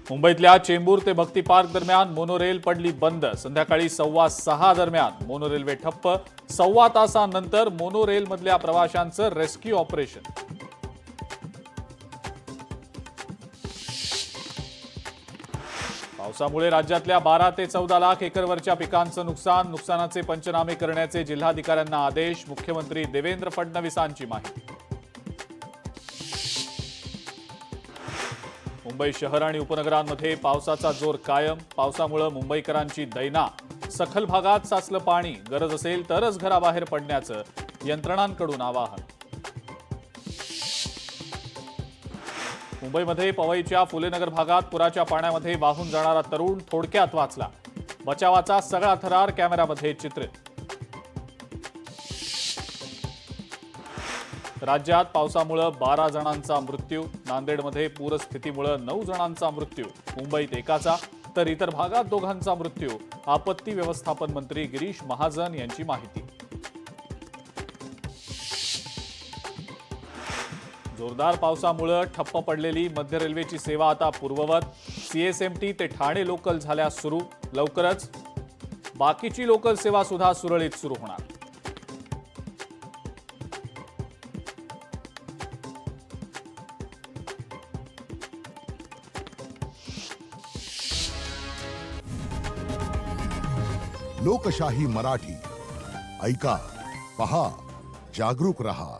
मुंबईतल्या चेंबूर ते भक्ती पार्क दरम्यान मोनोरेल पडली बंद। संध्याकाळी 6:15 दरम्यान मोनोरेल्वे ठप्प। सव्वा तासानंतर मोनोरेलमधल्या प्रवाशांचं रेस्क्यू ऑपरेशन। पावसामुळे राज्यातल्या 12 ते 14 लाख एकरवरच्या पिकांचं नुकसानाचे पंचनामे करण्याचे जिल्हाधिकाऱ्यांना आदेश। मुख्यमंत्री देवेंद्र फडणवीसांची माहिती। मुंबई शहर आणि उपनगरांमध्ये पावसाचा जोर कायम। पावसामुळे मुंबईकरांची दैना। सखल भागात साचलं पाणी। गरज असेल तरच घराबाहेर पडण्याचं यंत्रणांकडून आवाहन। मुंबईमध्ये पवईच्या फुलेनगर भागात पुराच्या पाण्यामध्ये वाहून जाणारा तरुण थोडक्यात वाचला। बचावाचा सगळा थरार कॅमेऱ्यामध्ये चित्रित। राज्यात पावसामुळे 12 जणांचा मृत्यू। नांदेडमध्ये पूरस्थितीमुळे 9 जणांचा मृत्यू। मुंबईत एकाचा तर इतर भागात 2घांचा मृत्यू। आपत्ती व्यवस्थापन मंत्री गिरीश महाजन यांची माहिती। जोरदार पावसामुळे ठप्प पडलेली मध्य रेल्वेची सेवा आता पूर्ववत। सीएसएमटी ते ठाणे लोकल झाल्या सुरू। लवकरच बाकीची लोकल सेवा सुद्धा सुरळीत सुरू होणार। लोकशाही मराठी ऐका, पहा, जागरूक रहा।